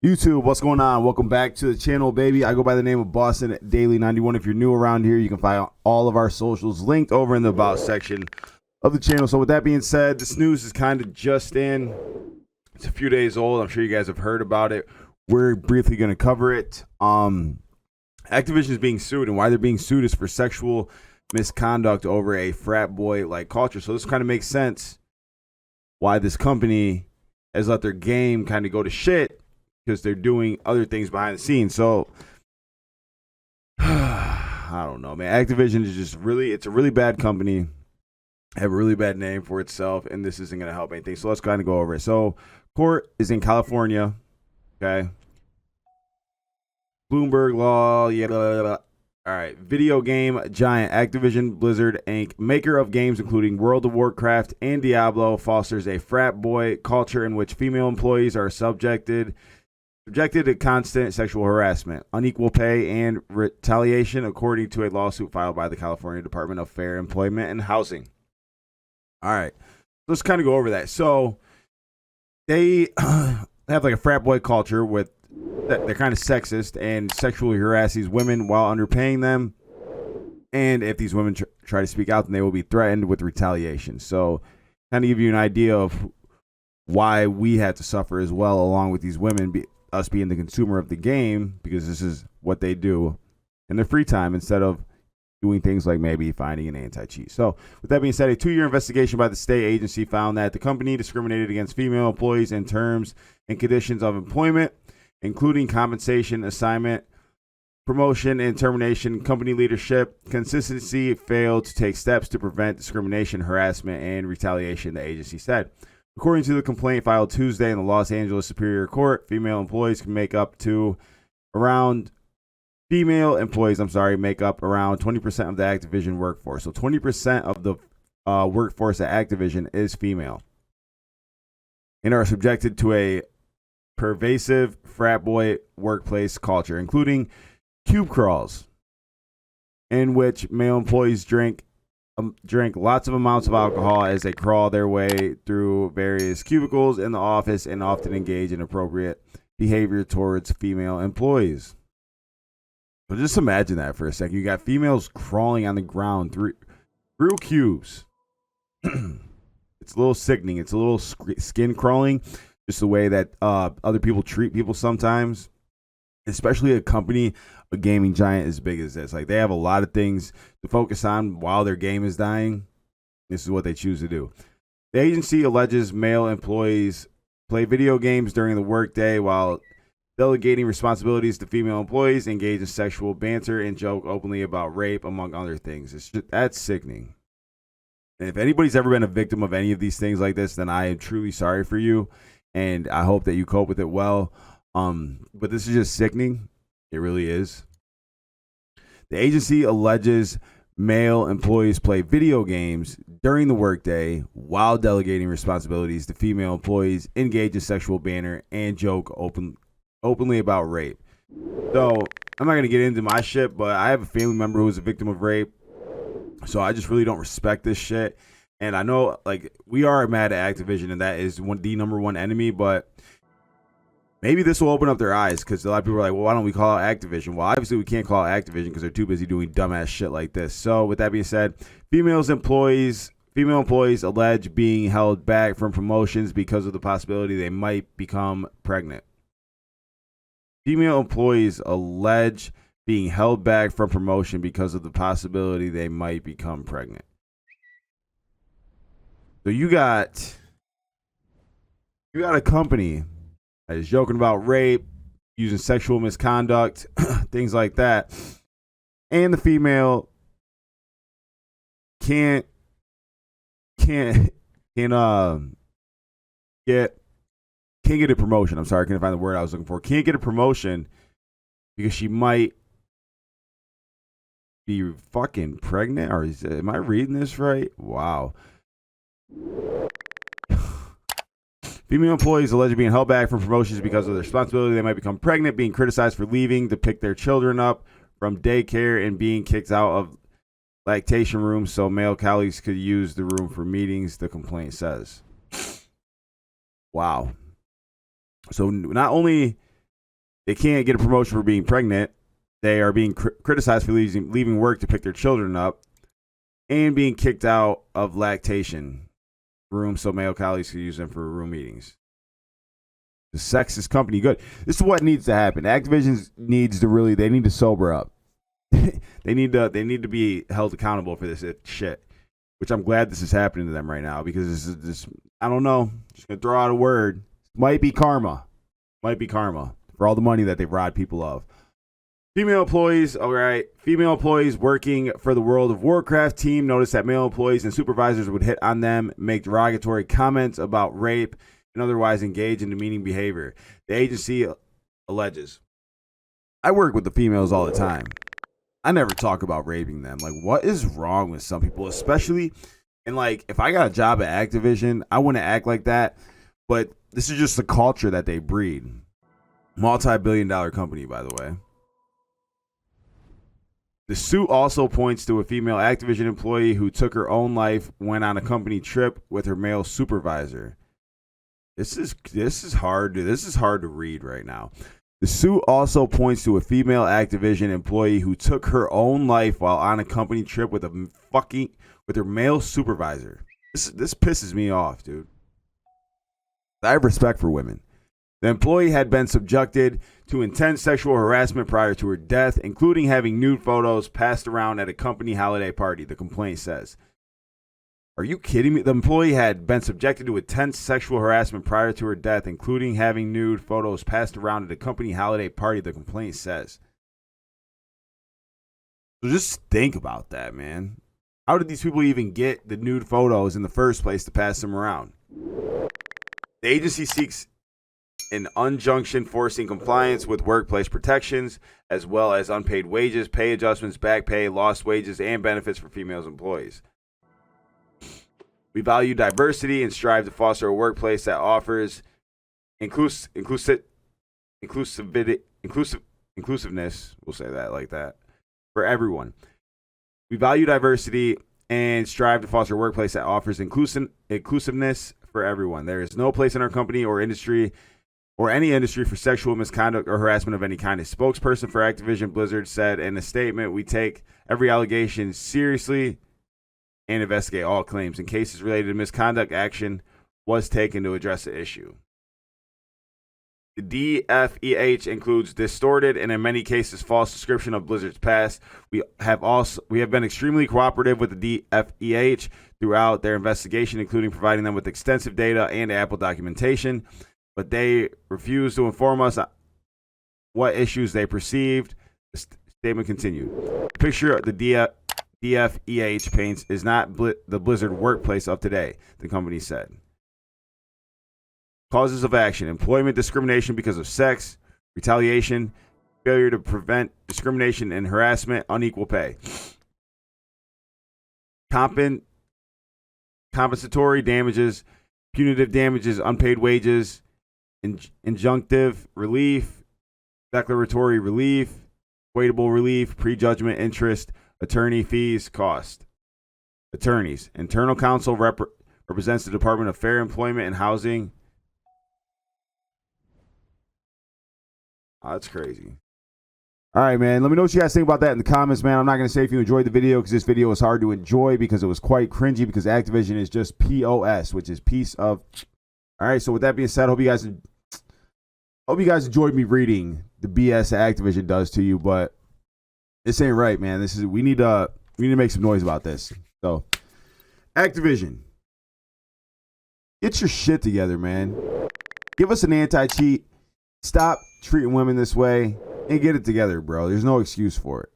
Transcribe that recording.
YouTube, what's going on? Welcome back to the channel, baby. I go by the name of Boston Daily 91. If you're new around here, you can find all of our socials linked over in the About section of the channel. So with that being said, this news is kind of just in. It's a few days old. I'm sure you guys have heard about it. We're briefly going to cover it. Activision is being sued, and why they're being sued is for sexual misconduct over a frat boy-like culture. So this kind of makes sense why this company has let their game kind of go to shit, because they're doing other things behind the scenes. So I don't know, man. Activision is just it's a really bad company, have a really bad name for itself, and this isn't going to help anything. So let's kind of go over it. So court is in California, okay? Bloomberg law, yeah, blah, blah, blah. All right, video game giant Activision Blizzard Inc., maker of games including World of Warcraft and Diablo, fosters a frat boy culture in which female employees are subjected to constant sexual harassment, unequal pay, and retaliation, according to a lawsuit filed by the California Department of Fair Employment and Housing. All right, let's kind of go over that. So they have like a frat boy culture with they're kind of sexist and sexually harass these women while underpaying them. And if these women try to speak out, then they will be threatened with retaliation. So kind of give you an idea of why we had to suffer as well, along with these women, us being the consumer of the game, because this is what they do in their free time instead of doing things like maybe finding an anti-cheat. So with that being said, a 2-year investigation by the state agency found that the company discriminated against female employees in terms and conditions of employment, including compensation, assignment, promotion, and termination. Company leadership consistency failed to take steps to prevent discrimination, harassment, and retaliation, the agency said. According to the complaint filed Tuesday in the Los Angeles Superior Court, female employees make up around 20% of the Activision workforce. So 20% of the workforce at Activision is female and are subjected to a pervasive frat boy workplace culture, including cube crawls, in which male employees drink lots of amounts of alcohol as they crawl their way through various cubicles in the office, and often engage in inappropriate behavior towards female employees. So just imagine that for a second. You got females crawling on the ground through cubes. It's a little sickening. It's a little skin crawling, just the way that other people treat people sometimes, especially a company, a gaming giant as big as this. Like, they have a lot of things to focus on while their game is dying. This is what they choose to do. The agency alleges male employees play video games during the workday while delegating responsibilities to female employees, engage in sexual banter, and joke openly about rape, among other things. That's sickening. And if anybody's ever been a victim of any of these things like this, then I am truly sorry for you, and I hope that you cope with it well. But this is just sickening. It really is. The agency alleges male employees play video games during the workday while delegating responsibilities to female employees, engage in sexual banter, and joke openly about rape. So I'm not going to get into my shit, but I have a family member who was a victim of rape. So I just really don't respect this shit. And I know, like, we are mad at Activision, and that is the number one enemy, but maybe this will open up their eyes, because a lot of people are like, well, why don't we call it Activision? Well, obviously we can't call it Activision because they're too busy doing dumbass shit like this. So with that being said, female employees allege being held back from promotions because of the possibility they might become pregnant. Female employees allege being held back from promotion because of the possibility they might become pregnant. So you got a company that is joking about rape, using sexual misconduct, things like that, and the female can't get a promotion. I'm sorry, I can't find the word I was looking for. Can't get a promotion because she might be fucking pregnant. Or am I reading this right? Wow. Female employees allegedly being held back from promotions because of their responsibility. They might become pregnant, being criticized for leaving to pick their children up from daycare, and being kicked out of lactation rooms so male colleagues could use the room for meetings, the complaint says. Wow. So not only They can't get a promotion for being pregnant. They are being criticized for leaving work to pick their children up and being kicked out of lactation rooms so male colleagues can use them for room meetings. The sexist company good. This is what needs to happen. Activision needs to they need to sober up. they need to be held accountable for this shit. Which I'm glad this is happening to them right now because this I don't know. Just gonna throw out a word. Might be karma. Might be karma for all the money that they've robbed people of. Female employees, all right. Female employees working for the World of Warcraft team noticed that male employees and supervisors would hit on them, make derogatory comments about rape, and otherwise engage in demeaning behavior. The agency alleges. I work with the females all the time. I never talk about raping them. Like, what is wrong with some people, especially, and like, if I got a job at Activision, I wouldn't act like that, but this is just the culture that they breed. Multi-billion-dollar company, by the way. The suit also points to a female Activision employee who took her own life when on a company trip with her male supervisor. This is hard. This is hard to read right now. The suit also points to a female Activision employee who took her own life while on a company trip with her male supervisor. This pisses me off, dude. I have respect for women. The employee had been subjected to intense sexual harassment prior to her death, including having nude photos passed around at a company holiday party, the complaint says. Are you kidding me? The employee had been subjected to intense sexual harassment prior to her death, including having nude photos passed around at a company holiday party, the complaint says. So just think about that, man. How did these people even get the nude photos in the first place to pass them around? The agency seeks an injunction forcing compliance with workplace protections, as well as unpaid wages, pay adjustments, back pay, lost wages, and benefits for female employees. We value diversity and strive to foster a workplace that offers inclusiveness, we'll say that like that, for everyone. We value diversity and strive to foster a workplace that offers inclusiveness for everyone. There is no place in our company or industry or any industry for sexual misconduct or harassment of any kind. A spokesperson for Activision Blizzard said in a statement, "We take every allegation seriously and investigate all claims. In cases related to misconduct, action was taken to address the issue." The DFEH includes distorted and in many cases false description of Blizzard's past. We have been extremely cooperative with the DFEH throughout their investigation, including providing them with extensive data and ample documentation, but they refused to inform us what issues they perceived. The statement continued. The picture of the DFEH paints is not the Blizzard workplace of today, the company said. Causes of action: employment discrimination because of sex, retaliation, failure to prevent discrimination and harassment, unequal pay. Compensatory damages, punitive damages, unpaid wages, injunctive relief, declaratory relief, waitable relief, prejudgment interest, attorney fees, cost. Attorneys. Internal counsel represents the Department of Fair Employment and Housing. Oh, that's crazy. All right, man. Let me know what you guys think about that in the comments, man. I'm not going to say if you enjoyed the video because this video was hard to enjoy because it was quite cringy because Activision is just POS, which is piece of. All right, so with that being said, hope you guys enjoyed me reading the BS that Activision does to you, but this ain't right, man. We need to make some noise about this. So, Activision, get your shit together, man. Give us an anti-cheat. Stop treating women this way and get it together, bro. There's no excuse for it.